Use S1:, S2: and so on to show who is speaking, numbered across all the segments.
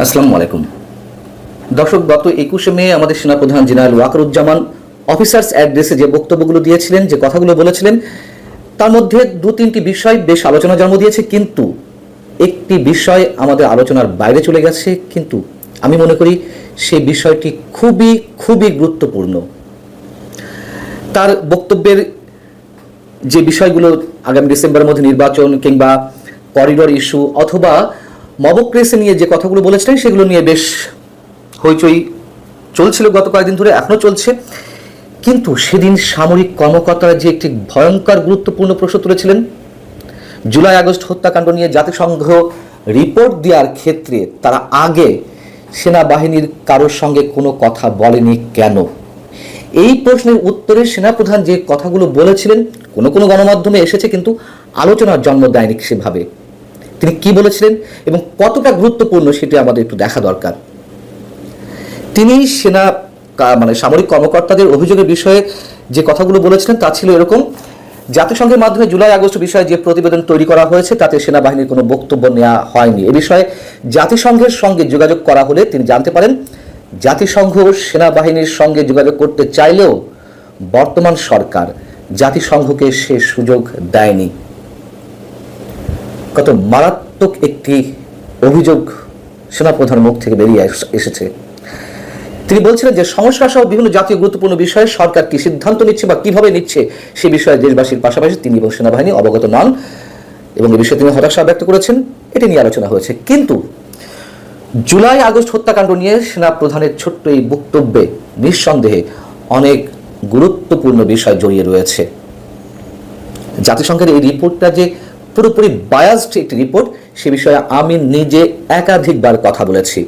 S1: আসসালামু আলাইকুম দর্শক, গত 21শে মে আমাদের সেনাপ্রধান জেনারেল ওয়াকারুজ্জামান অফিসার্স অ্যাড্রেসে যে বক্তব্যগুলো দিয়েছিলেন, যে কথাগুলো বলেছিলেন, তার মধ্যে দু-তিনটি বিষয় বেশ আলোচনা জন্ম দিয়েছে, কিন্তু একটি বিষয় আমাদের আলোচনার বাইরে চলে গেছে। কিন্তু আমি মনে করি সেই বিষয়টি খুবই খুবই গুরুত্বপূর্ণ। তার বক্তব্যের যে বিষয়গুলো, আগামী ডিসেম্বরের মধ্যে নির্বাচন কিংবা করিডোর ইস্যু অথবা মবক্রেসি নিয়ে যে কথাগুলো বলেছিলেন, সেগুলো নিয়ে বেশ হইচই চলছিল গত কয়েকদিন ধরে, এখনও চলছে। কিন্তু সেদিন সামরিক কর্মকর্তারা যে একটি ভয়ঙ্কর গুরুত্বপূর্ণ প্রশ্ন তুলেছিলেন, জুলাই আগস্ট হত্যাকাণ্ড নিয়ে জাতিসংঘ রিপোর্ট দেওয়ার ক্ষেত্রে তারা আগে সেনাবাহিনীর কারোর সঙ্গে কোনো কথা বলেনি কেন? এই প্রশ্নের উত্তরে সেনাপ্রধান যে কথাগুলো বলেছিলেন, কোনো কোনো গণমাধ্যমে এসেছে, কিন্তু আলোচনার জন্ম দেয়নি সেভাবে। তিনি কি বলেছিলেন এবং কতটা গুরুত্বপূর্ণ সেটি আমাদের একটু দেখা দরকার। তিনি সামরিক কর্মকর্তাদের অভিযোগের বিষয়ে যে কথাগুলো বলেছিলেন তা ছিল এরকম: জাতিসংঘের মাধ্যমে জুলাই আগস্ট বিষয়ে যে প্রতিবেদন তৈরি করা হয়েছে তাতে সেনাবাহিনীর কোনো বক্তব্য নেওয়া হয়নি। এ বিষয়ে জাতিসংঘের সঙ্গে যোগাযোগ করা হলে তিনি জানতে পারেন জাতিসংঘ সেনাবাহিনীর সঙ্গে যোগাযোগ করতে চাইলেও বর্তমান সরকার জাতিসংঘকে সে সুযোগ দেয়নি। কত মারাত্মক একটি অভিযোগ সেনাপ্রধানের মুখ থেকে বেরিয়ে এসেছে। তিনি বলছিলেন যে সংস্কার সহ বিভিন্ন জাতীয় গুরুত্বপূর্ণ বিষয়ে সরকার কি সিদ্ধান্ত নিচ্ছে বা কিভাবে নিচ্ছে সে বিষয়ে দেশবাসীর পাশাপাশি তিনি এবং সেনাবাহিনী অবগত নন এবং এ বিষয়ে তিনি হতাশা ব্যক্ত করেছেন। এটি নিয়ে আলোচনা হয়েছে। কিন্তু জুলাই আগস্ট হত্যাকাণ্ড নিয়ে সেনাপ্রধানের ছোট্ট এই বক্তব্যে নিঃসন্দেহে অনেক গুরুত্বপূর্ণ বিষয় জড়িয়ে রয়েছে। জাতিসংঘের এই রিপোর্টটা যে পুরোপুরি বায়াসড একটি রিপোর্ট, সে বিষয়ে আমি নিজে একাধিকবার কথা বলেছি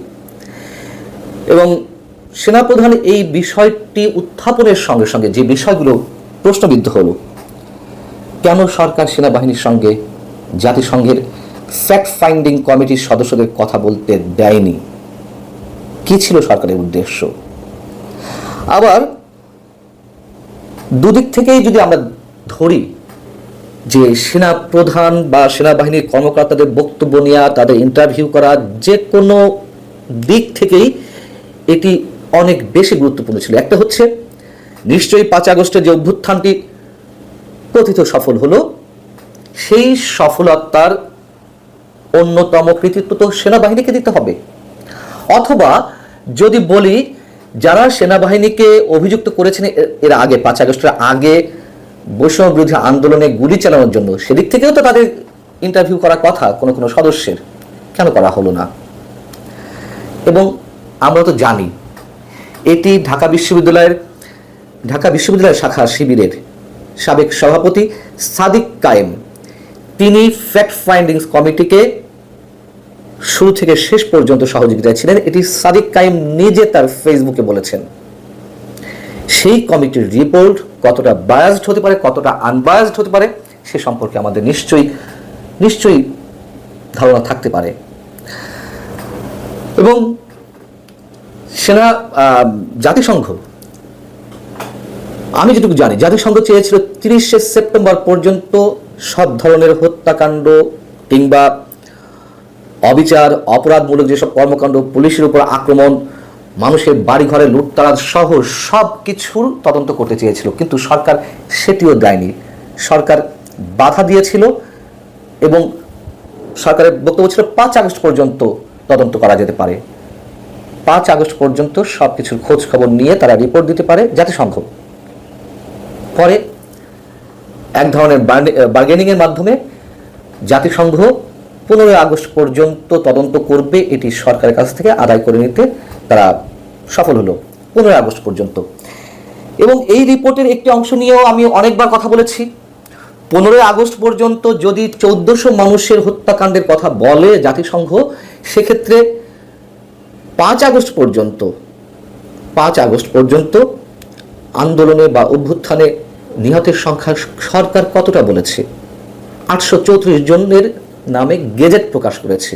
S1: এবং সেনাপ্রধান এই বিষয়টি উত্থাপনের সঙ্গে সঙ্গে যে বিষয়গুলো প্রশ্নবিদ্ধ হলো, কেন সরকার সেনাবাহিনীর সঙ্গে জাতিসংঘের ফ্যাক্ট ফাইন্ডিং কমিটির সদস্যদের কথা বলতে দেয়নি, কি ছিল সরকারের উদ্দেশ্য? আবার দুদিক থেকেই যদি আমরা ধরি যে সেনাপ্রধান বা সেনাবাহিনীর কর্মকর্তাদের বক্তব্য নেওয়া, তাদের ইন্টারভিউ করা, যে কোনো দিক থেকেই এটি অনেক বেশি গুরুত্বপূর্ণ ছিল। একটা হচ্ছে নিশ্চয়ই 5 আগস্টের যে অভ্যুত্থানটি কথিত সফল হলো, সেই সফলতার অন্যতম কৃতিত্ব তো সেনাবাহিনীকে দিতে হবে। অথবা যদি বলি যারা সেনাবাহিনীকে অভিযুক্ত করেছেন এর আগে, 5 আগস্টের আগে বৈষম্য বিরোধী আন্দোলনে গুলি চালানোর জন্য, সেদিক থেকেও তো তাদের ইন্টারভিউ করার কথা কোনো কোনো সদস্যের, কেন করা হলো না? এবং আমরা তো জানি এটি ঢাকা বিশ্ববিদ্যালয়ের শাখা শিবিরের সাবেক সভাপতি সাদিক কায়েম, তিনি ফ্যাক্ট ফাইন্ডিংস কমিটিকে শুরু থেকে শেষ পর্যন্ত সহযোগিতায় ছিলেন। এটি সাদিক কায়েম নিজে তার ফেসবুকে বলেছেন। সেই কমিটির রিপোর্ট কতটা বায়াসড হতে পারে, কতটা আনবায়াসড হতে পারে, সে সম্পর্কে আমাদের নিশ্চয়ই ধারণা থাকতে পারে। এবং জাতিসংঘ, আমি যেটুকু জানি, জাতিসংঘ চেয়েছিল 30শে সেপ্টেম্বর পর্যন্ত সব ধরনের হত্যাকাণ্ড কিংবা অবিচার, অপরাধমূলক যেসব কর্মকাণ্ড, পুলিশের উপর আক্রমণ, মানুষের বাড়িঘরে লুটতরাজ সহ সব কিছুর তদন্ত করতে চেয়েছিল, কিন্তু সরকার সেটিও দেয়নি। সরকার বাধা দিয়েছিল এবং সরকারের বক্তব্য ছিল 5 আগস্ট পর্যন্ত তদন্ত করা যেতে পারে। 5 আগস্ট পর্যন্ত সব কিছুর খোঁজ খবর নিয়ে তারা রিপোর্ট দিতে পারে জাতিসংঘ। পরে এক ধরনের বার্গেনিংয়ের মাধ্যমে জাতিসংঘ 15 আগস্ট পর্যন্ত তদন্ত করবে, এটি সরকারের কাছ থেকে আদায় করে নিতে তারা সফল হলো 15 আগস্ট পর্যন্ত। এবং এই রিপোর্টের একটি অংশ নিয়েও আমি অনেকবার কথা বলেছি। 15 আগস্ট পর্যন্ত যদি 1400 মানুষের হত্যাকাণ্ডের কথা বলে জাতিসংঘ, সেক্ষেত্রে 5 আগস্ট পর্যন্ত আন্দোলনে বা অভ্যুত্থানে নিহতের সংখ্যা সরকার কতটা বলেছে? 834 জনের নামে গেজেট প্রকাশ করেছে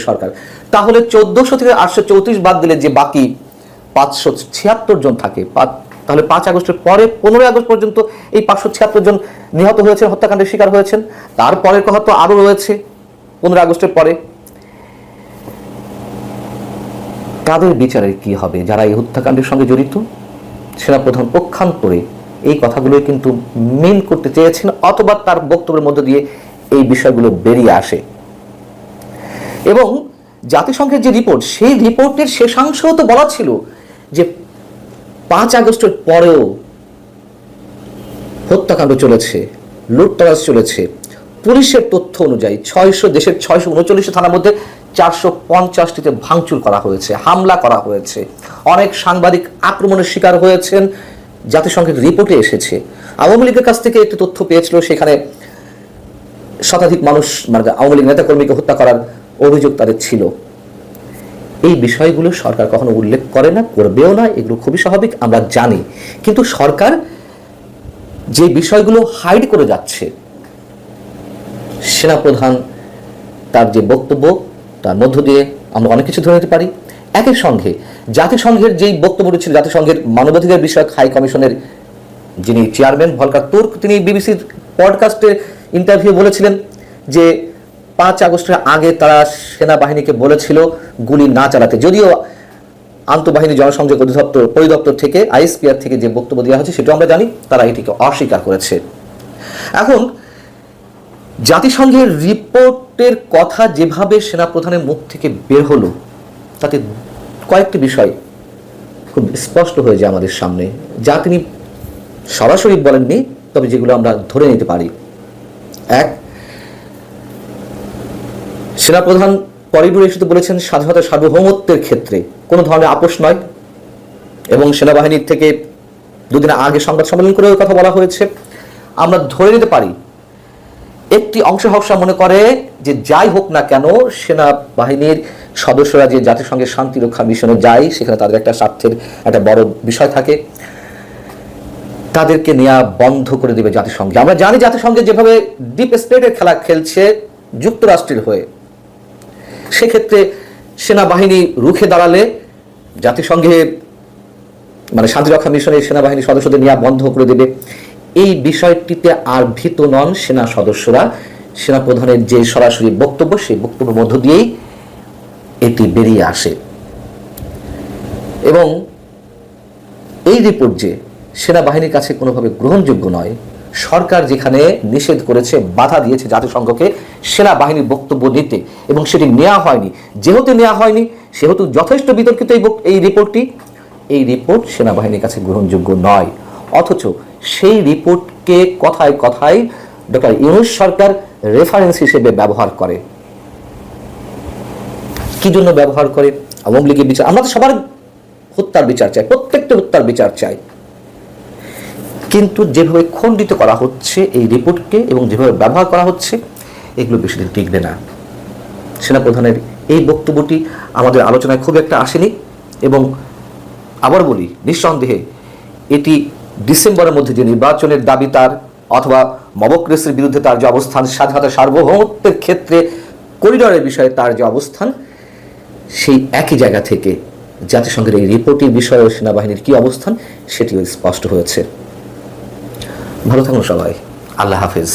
S1: সরকার। তাহলে 1400 থেকে 834 বাদ দিলে যে বাকি 576 জন থাকে, তাহলে 5 আগস্টের পরে 15 আগস্ট পর্যন্ত এই 576 জন নিহত হয়েছেন, হত্যাকাণ্ডের শিকার হয়েছেন। তারপরের কথা তো আরও রয়েছে 15 আগস্টের পরে। তাদের বিচারের কি হবে যারা এই হত্যাকাণ্ডের সঙ্গে জড়িত? সেনাপ্রধান পক্ষান্তরে এই কথাগুলো কিন্তু মিন করতে চেয়েছেন, অথবা তার বক্তব্যের মধ্য দিয়ে এই বিষয়গুলো বেরিয়ে আসে। এবং জাতিসংঘের যে রিপোর্ট, সেই রিপোর্টের শেষাংশেও তো বলা ছিল যে 5 আগস্টের পরেও হত্যাকাণ্ড চলেছে, লুটতরাজ চলেছে। পুলিশের তথ্য অনুযায়ী দেশের 639 থানার মধ্যে 450টিতে ভাঙচুর করা হয়েছে, হামলা করা হয়েছে, অনেক সাংবাদিক আক্রমণের শিকার হয়েছেন। জাতিসংঘের রিপোর্টে এসেছে। আওয়ামী লীগের কাছ থেকে একটি তথ্য পেয়েছিল, সেখানে শতাধিক মানুষ, মানে আওয়ামী লীগ নেতাকর্মীকে হত্যা করার অভিযোগ তাদের ছিল। এই বিষয়গুলো সরকার কখনো উল্লেখ করে না, করবেও না, এগুলো খুবই স্বাভাবিক, আমরা জানি। কিন্তু সরকার যে বিষয়গুলো হাইড করে যাচ্ছে, সেনাপ্রধান তার যে বক্তব্য, তার মধ্য দিয়ে আমরা অনেক কিছু ধরে নিতে পারি। একই সঙ্গে জাতিসংঘের যেই বক্তব্যটি ছিল, জাতিসংঘের মানবাধিকার বিষয়ক হাই কমিশনের যিনি চেয়ারম্যান ভলকার তুর্ক, তিনি বিবিসির পডকাস্টে ইন্টারভিউ বলেছিলেন যে 5 আগস্টের আগে তারা সেনাবাহিনীকে বলেছিল গুলি না চালাতে। যদিও আন্তঃবাহিনী জনসংযোগ পরিদপ্তর থেকে, আইএসপিআর থেকে যে বক্তব্য দেওয়া হয়েছে সেটাও আমরা জানি, তারা এটিকে অস্বীকার করেছে। এখন জাতিসংঘের রিপোর্টের কথা যেভাবে সেনাপ্রধানের মুখ থেকে বের হলো, তাতে কয়েকটি বিষয় খুব স্পষ্ট হয়ে যায় আমাদের সামনে, যা তিনি সরাসরি বলেননি, তবে যেগুলো আমরা ধরে নিতে পারি। এক, সেনাপ্রধান করিডোরে এসে বলেছেন স্বাধীনতা সার্বভৌমত্বের ক্ষেত্রে কোনো ধরনের আপোষ নয়, এবং সেনাবাহিনীর থেকে দুদিন আগে সংবাদ সম্মেলন করে ওই কথা বলা হয়েছে। আমরা ধরে নিতে পারি একটি অংশ হকসা মনে করে যে যাই হোক না কেন সেনাবাহিনীর সদস্যরা যে জাতিসংঘের শান্তি রক্ষা মিশনে যায়, সেখানে তাদের একটা স্বার্থের একটা বড় বিষয় থাকে, তাদেরকে নেওয়া বন্ধ করে দেবে জাতিসংঘে। আমরা জানি জাতিসংঘে যেভাবে ডিপ স্টেটের খেলা খেলছে যুক্তরাষ্ট্রের হয়ে, সেক্ষেত্রে সেনাবাহিনী রুখে দাঁড়ালে জাতিসংঘে, মানে শান্তিরক্ষা মিশনের সেনাবাহিনীর সদস্যদের নেওয়া বন্ধ করে দেবে। এই বিষয়টিতে আর ভীত নন সেনা সদস্যরা। সেনাপ্রধানের যে সরাসরি বক্তব্য, সেই বক্তব্যের মধ্য দিয়েই এটি বেরিয়ে আসে। এবং এই রিপোর্ট যে সেনাবাহিনীর কাছে কোনোভাবে গ্রহণযোগ্য নয়, সরকার যেখানে নিষেধ করেছে, বাধা দিয়েছে জাতিসংঘকে সেনাবাহিনীর বক্তব্য নিতে, এবং সেটি নেওয়া হয়নি। যেহেতু নেওয়া হয়নি, সেহেতু যথেষ্ট বিতর্কিত এই রিপোর্টটি, এই রিপোর্ট সেনাবাহিনীর কাছে গ্রহণযোগ্য নয়। অথচ সেই রিপোর্টকে কথায় কথায় ডক্টর ইউনূস সরকার রেফারেন্স হিসেবে ব্যবহার করে। কি জন্য ব্যবহার করে? আওয়ামী লীগের বিচার, আমরা তো সবার হত্যার বিচার চাই, প্রত্যেকটা হত্যার বিচার চাই, কিন্তু যেভাবে খণ্ডিত করা হচ্ছে এই রিপোর্টকে এবং যেভাবে ব্যবহার করা হচ্ছে, এগুলো বেশি দিন টিকবে না। সেনাপ্রধানের এই বক্তব্যটি আমাদের আলোচনায় খুব একটা আসেনি, এবং আবার বলি, নিঃসন্দেহে এটি ডিসেম্বরের মধ্যে যে নির্বাচনের দাবি তার, অথবা মবক্রেসির বিরুদ্ধে তার যে অবস্থান, স্বাধীনতা সার্বভৌমত্বের ক্ষেত্রে করিডোরের বিষয়ে তার যে অবস্থান, সেই একই জায়গা থেকে জাতিসংঘের এই রিপোর্টের বিষয়ে সেনাবাহিনীর কি অবস্থান, সেটিও স্পষ্ট হয়েছে। ভালো থাকুন সবাই, আল্লাহ হাফেজ।